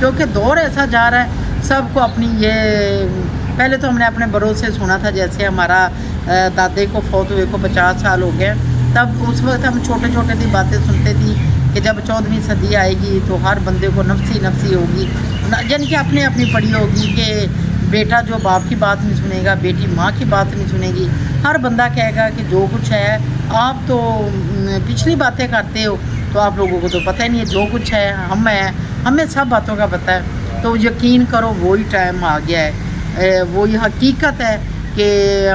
کیونکہ دور ایسا جا رہا ہے سب کو اپنی یہ پہلے تو ہم نے اپنے بڑوں سے سنا تھا، جیسے ہمارا دادے کو فوت ہوئے کو 50 سال ہو گئے، تب اس وقت ہم چھوٹے چھوٹے سی باتیں سنتے تھی کہ جب 14ویں صدی آئے گی تو ہر بندے کو نفسی ہوگی، یعنی کہ اپنی پڑی ہوگی کہ بیٹا جو باپ کی بات نہیں سنے گا، بیٹی ماں کی بات نہیں سنے گی، ہر بندہ کہے گا کہ جو کچھ ہے آپ تو پچھلی باتیں کرتے ہو، تو آپ لوگوں کو تو پتہ ہی نہیں ہے جو کچھ ہے ہمیں سب باتوں کا پتہ ہے۔ تو یقین کرو وہی ٹائم آ گیا ہے، وہی حقیقت ہے کہ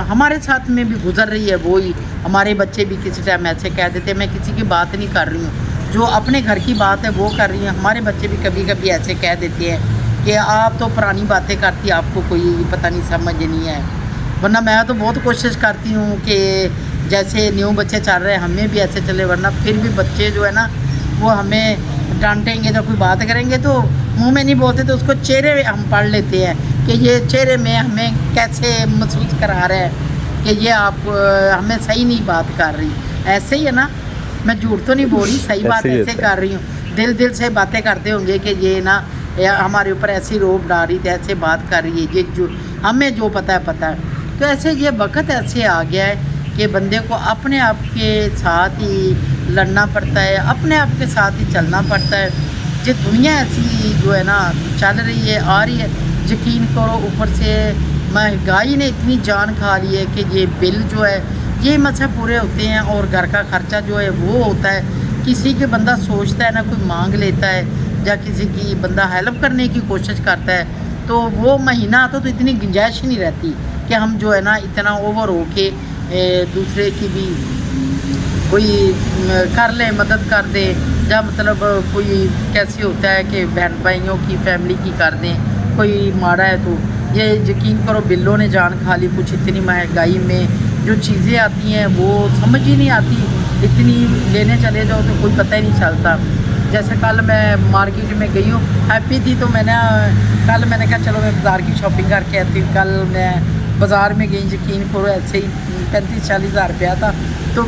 ہمارے ساتھ میں بھی گزر رہی ہے، وہی ہمارے بچے بھی کسی ٹائم ایسے کہہ دیتے ہیں، میں کسی کی بات نہیں کر رہی ہوں، جو اپنے گھر کی بات ہے وہ کر رہی ہیں، ہمارے بچے بھی کبھی کبھی ایسے کہہ دیتے ہیں کہ آپ تو پرانی باتیں کرتی، آپ کو کوئی پتہ نہیں سمجھ نہیں ہے۔ ورنہ میں تو بہت کوشش کرتی ہوں کہ جیسے نیو بچے چل رہے ہیں ہمیں بھی ایسے چلے، ورنہ پھر بھی بچے جو ہے نا وہ ہمیں ڈانٹیں گے، جب کوئی بات کریں گے تو منہ میں نہیں بولتے، تو اس کو چہرے ہم پڑھ لیتے ہیں کہ یہ چہرے میں ہمیں کیسے محسوس کرا رہا ہے کہ یہ آپ ہمیں صحیح نہیں بات کر رہی، ایسے ہی ہے نا، میں جھوٹ تو نہیں بول رہی، صحیح بات ایسے کر رہی ہوں، دل سے باتیں کرتے ہوں گے کہ یہ نا ہمارے اوپر ایسی روب ڈال رہی تھی، ایسے بات کر رہی ہے، یہ جو ہمیں جو پتہ ہے۔ تو ایسے یہ وقت ایسے آ گیا ہے کہ بندے کو اپنے آپ کے ساتھ ہی لڑنا پڑتا ہے، اپنے آپ کے ساتھ ہی چلنا پڑتا ہے۔ یہ دنیا ایسی جو ہے نا چل رہی ہے، آ رہی ہے، یقین کرو اوپر سے مہنگائی نے اتنی جان کھا لی ہے کہ یہ بل جو ہے یہ مسئلہ پورے ہوتے ہیں، اور گھر کا خرچہ جو ہے وہ ہوتا ہے، کسی کے بندہ سوچتا ہے نا کوئی مانگ لیتا ہے یا کسی کی بندہ ہیلپ کرنے کی کوشش کرتا ہے، تو وہ مہینہ آتا تو اتنی گنجائش ہی نہیں رہتی کہ ہم جو ہے نا اتنا اوور ہو کے دوسرے کی بھی کوئی کر لیں، مدد کر دیں، یا مطلب کوئی کیسے ہوتا ہے کہ بہن بھائیوں کی فیملی کی کر دیں، کوئی مارا ہے تو یہ یقین کرو بلوں نے جان کھا لی، کچھ اتنی مہنگائی میں جو چیزیں آتی ہیں وہ سمجھ ہی نہیں آتی، اتنی لینے چلے جاؤ تو کوئی پتہ ہی نہیں چلتا۔ جیسے کل میں مارکیٹ میں گئی ہوں، ہیپی تھی تو کل میں نے کہا چلو میں بازار کی شاپنگ کر کے آتی ہوں، کل میں بازار میں گئی، یقین کرو ایسے ہی 35-40 ہزار روپیہ تھا، تو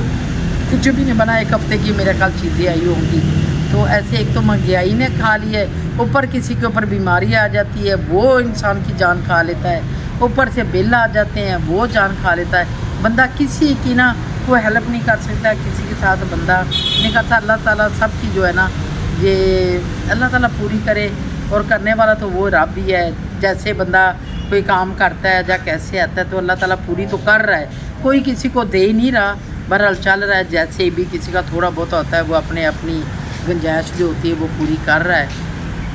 کچھ بھی نہیں بنا، ایک ہفتے کی میرے کل چیزیں آئی ہوں گی۔ تو ایسے ایک تو مہنگائی نے کھا لی ہے، اوپر کسی کے اوپر بیماری آ جاتی ہے وہ انسان کی جان کھا لیتا ہے، اوپر سے بل آ جاتے ہیں وہ جان کھا لیتا ہے، بندہ کسی کی نا کوئی ہیلپ نہیں کر سکتا، کسی کے ساتھ بندہ نہیں کرتا۔ اللہ تعالیٰ سب کی جو ہے نا یہ اللہ تعالیٰ پوری کرے، اور کرنے والا تو وہ رب ہی ہے، جیسے بندہ کوئی کام کرتا ہے یا کیسے آتا ہے تو اللہ تعالیٰ پوری تو کر رہا ہے، کوئی کسی کو دے ہی نہیں رہا، بہرحال چل رہا ہے، جیسے بھی کسی کا تھوڑا بہت ہوتا ہے وہ اپنی گنجائش جو ہوتی ہے وہ پوری کر رہا ہے،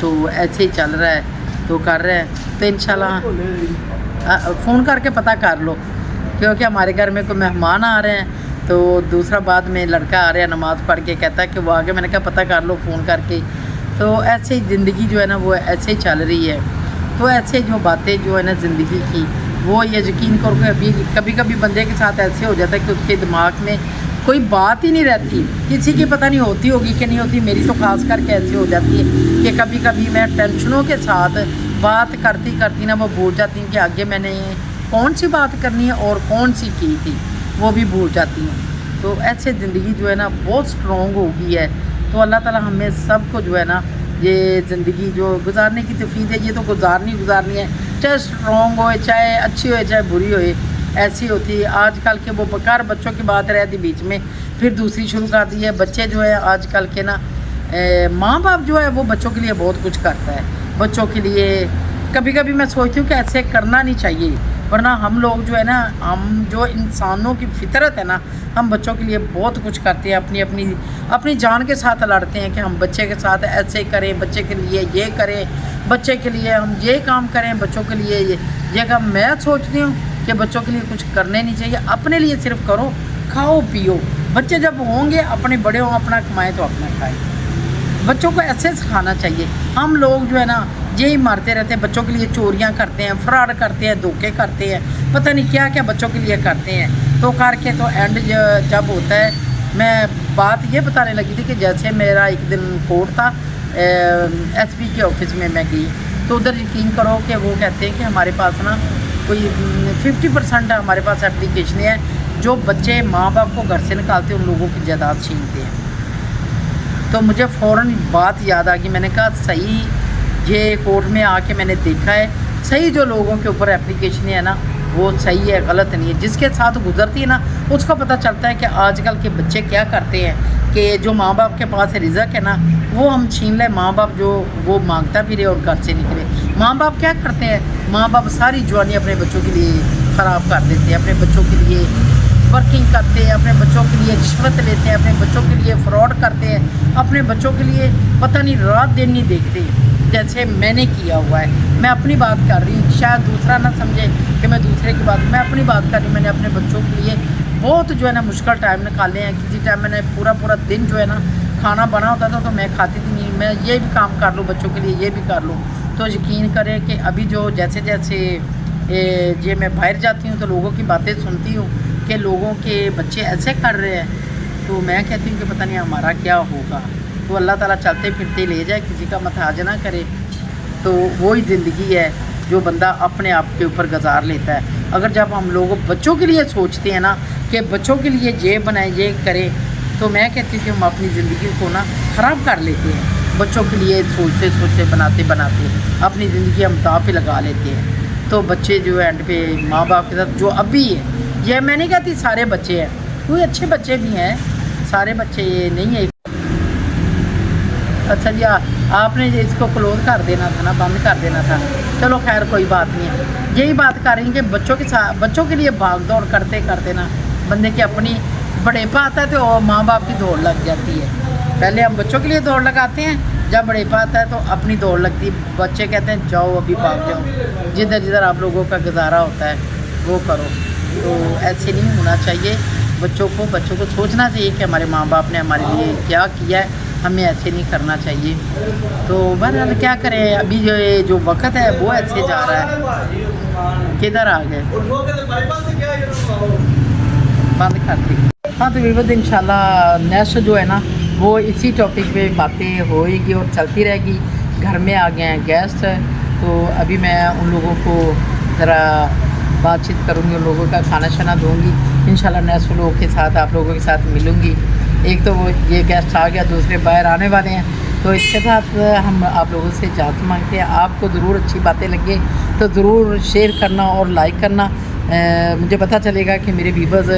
تو ایسے ہی چل رہا ہے، تو کر رہے ہیں، تو انشاءاللہ فون کر کے پتہ کر لو، کیونکہ ہمارے گھر میں کوئی مہمان آ رہے ہیں، تو دوسرا بعد میں لڑکا آ رہا ہے نماز پڑھ کے کہتا ہے کہ وہ آگے، میں نے کہا پتہ کر لو فون کر کے، تو ایسے ہی زندگی جو ہے نا وہ ایسے ہی چل رہی ہے۔ تو ایسے جو باتیں جو ہے نا زندگی کی وہ یہ یقین کرو کہ ابھی کبھی بندے کے ساتھ ایسے ہو جاتا ہے کہ اس کے دماغ میں کوئی بات ہی نہیں رہتی، کسی کی پتہ نہیں ہوتی ہوگی کہ نہیں ہوتی، میری تو خاص کر کے ایسی ہو جاتی ہے کہ کبھی میں ٹینشنوں کے ساتھ بات کرتی نا وہ بھول جاتی ہوں کہ آگے میں نے کون سی بات کرنی ہے اور کون سی کی تھی وہ بھی بھول جاتی ہوں۔ تو ایسے زندگی جو ہے نا بہت سٹرونگ ہو گئی ہے، تو اللہ تعالیٰ ہمیں سب کو جو ہے نا یہ زندگی جو گزارنے کی توفیق ہے، یہ تو گزارنی ہے، چاہے سٹرونگ ہوئے، چاہے اچھی ہوئے، چاہے بری ہوئے، ایسی ہوتی ہے۔ آج کل کے وہ بکار بچوں کی بات رہتی بیچ میں، پھر دوسری شروع کر دی ہے۔ بچے جو ہے آج کل کے نا ماں باپ جو ہے وہ بچوں کے لیے بہت کچھ کرتا ہے، بچوں کے لیے کبھی میں سوچتی ہوں کہ ایسے کرنا نہیں چاہیے، ورنہ ہم لوگ جو ہے نا ہم جو انسانوں کی فطرت ہے نا ہم بچوں کے لیے بہت کچھ کرتے ہیں، اپنی جان کے ساتھ لڑتے ہیں کہ ہم بچے کے ساتھ ایسے کریں، بچے کے لیے یہ کریں، بچے کے لیے ہم یہ کام کریں، بچوں کے لیے یہ کام۔ میں سوچتی ہوں کہ بچوں کے لیے کچھ کرنے نہیں چاہیے، اپنے لیے صرف کرو، کھاؤ پیو، بچے جب ہوں گے اپنے بڑے ہوں اپنا کمائیں تو اپنا کھائیں، بچوں کو ایسے سکھانا چاہیے۔ ہم لوگ جو ہے نا یہی مارتے رہتے ہیں، بچوں کے لیے چوریاں کرتے ہیں، فراڈ کرتے ہیں، دھوکے کرتے ہیں، پتہ نہیں کیا بچوں کے لیے کرتے ہیں، تو کر کے تو اینڈ جب ہوتا ہے۔ میں بات یہ بتانے لگی تھی کہ جیسے میرا ایک دن کورٹ تھا ایس پی کے آفس میں گئی، تو ادھر یقین کرو کہ وہ کہتے ہیں کہ ہمارے پاس نا کوئی 50% ہمارے پاس اپلیکیشنیں ہیں جو بچے ماں باپ کو گھر سے نکالتے ہیں، ان لوگوں کی جائیداد چھینتے ہیں۔ تو مجھے فوراً بات یاد آ گئی، میں نے کہا صحیح یہ کورٹ میں آ کے میں نے دیکھا ہے صحیح جو لوگوں کے اوپر اپلیکیشن ہے نا وہ صحیح ہے، غلط نہیں ہے. جس کے ساتھ گزرتی ہے نا اس کو پتہ چلتا ہے کہ آج کل کے بچے کیا کرتے ہیں کہ جو ماں باپ کے پاس رزق ہے نا وہ ہم چھین لیں. ماں باپ جو وہ مانگتا پھرے اور گھر سے نکلے. ماں باپ کیا کرتے ہیں؟ ماں باپ ساری جوانی اپنے بچوں کے لیے خراب کر دیتے ہیں، اپنے بچوں کے لیے ورکنگ کرتے ہیں، اپنے بچوں کے لیے رشوت لیتے ہیں، اپنے بچوں کے لیے فراڈ کرتے ہیں، اپنے بچوں کے لیے پتہ نہیں رات دن نہیں دیکھتے جیسے میں نے کیا ہوا ہے. میں اپنی بات کر رہی ہوں، شاید دوسرا نہ سمجھے کہ میں دوسرے کی بات، میں اپنی بات کر رہی ہوں. میں نے اپنے بچوں کے لیے بہت جو ہے نا مشکل ٹائم نکالے ہیں. کسی ٹائم میں نے پورا دن جو ہے نا کھانا بنا ہوتا تھا تو میں کھاتی تھی نہیں، میں یہ بھی کام کر لوں بچوں کے لیے، یہ بھی کر لوں. تو یقین کریں کہ ابھی جو جیسے یہ میں باہر جاتی ہوں تو لوگوں کی باتیں سنتی ہوں کہ لوگوں کے بچے ایسے کر رہے ہیں تو میں کہتی ہوں کہ پتہ نہیں ہمارا کیا ہوگا. تو اللہ تعالیٰ چلتے پھرتے لے جائے، کسی کا محتاج نہ کرے. تو وہی زندگی ہے جو بندہ اپنے آپ کے اوپر گزار لیتا ہے. اگر جب ہم لوگ بچوں کے لیے سوچتے ہیں نا کہ بچوں کے لیے یہ بنائیں یہ کریں تو میں کہتی ہوں کہ ہم اپنی زندگی کو نا خراب کر لیتے ہیں. بچوں کے لیے سوچتے بناتے اپنی زندگی ہم داؤ پہ لگا لیتے ہیں. تو بچے جو ہے اینڈ پہ ماں باپ کے ساتھ جو اب بھی ہے، یہ میں نہیں کہتی سارے بچے ہیں، کوئی اچھے بچے بھی ہیں، سارے بچے یہ نہیں ہے. اچھا جی آپ نے اس کو کلوز کر دینا تھا نا، بند کر دینا تھا. چلو خیر کوئی بات نہیں ہے. یہی بات کر رہی ہیں کہ بچوں کے ساتھ بچوں کے لیے بھاگ دوڑ کرتے نا بندے کی اپنی بڑھیپا آتا ہے تو ماں باپ کی دوڑ لگ جاتی ہے. پہلے ہم بچوں کے لیے دوڑ لگاتے ہیں، جب بڑھیپا آتا ہے تو اپنی دوڑ لگتی ہے. بچے کہتے ہیں جاؤ ابھی بھاگ جاؤ، جدھر آپ لوگوں کا گزارا ہوتا ہے وہ کرو. تو ایسے نہیں ہونا چاہیے. بچوں کو سوچنا چاہیے کہ ہمارے ماں باپ نے ہمارے لیے کیا کیا ہے، ہمیں ایسے نہیں کرنا چاہیے. تو بہرحال کیا کریں، ابھی جو وقت ہے وہ ایسے جا رہا ہے. کدھر آ گئے؟ بند کر دی. ہاں تو ویورز انشاءاللہ نیکسٹ جو ہے نا وہ اسی ٹاپک پہ باتیں ہوئے گی اور چلتی رہے گی. گھر میں آ گئے ہیں گیسٹ، تو ابھی میں ان لوگوں کو ذرا بات چیت کروں گی، ان لوگوں کا کھانا شانا دوں گی. انشاءاللہ نیکسٹ لوگوں کے ساتھ آپ لوگوں کے ساتھ ملوں گی. ایک تو وہ یہ گیسٹ آ گیا، دوسرے باہر آنے والے ہیں، تو اس کے ساتھ ہم آپ لوگوں سے اجازت مانگتے ہیں. آپ کو ضرور اچھی باتیں لگیں تو ضرور شیئر کرنا اور لائک کرنا. مجھے پتہ چلے گا کہ میرے ویورز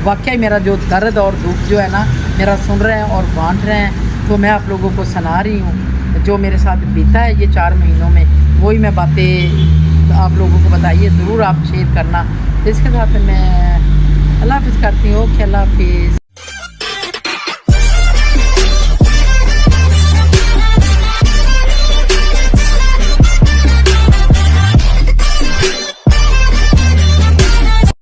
واقعی میرا جو درد اور دکھ جو ہے نا میرا سن رہے ہیں اور بانٹ رہے ہیں. تو میں آپ لوگوں کو سنا رہی ہوں جو میرے ساتھ بیتا ہے یہ 4 مہینوں میں، وہی میں باتیں آپ لوگوں کو بتائیے. ضرور آپ شیئر کرنا. اس کے ساتھ میں اللہ حافظ کرتی ہوں. اوکے اللہ حافظ.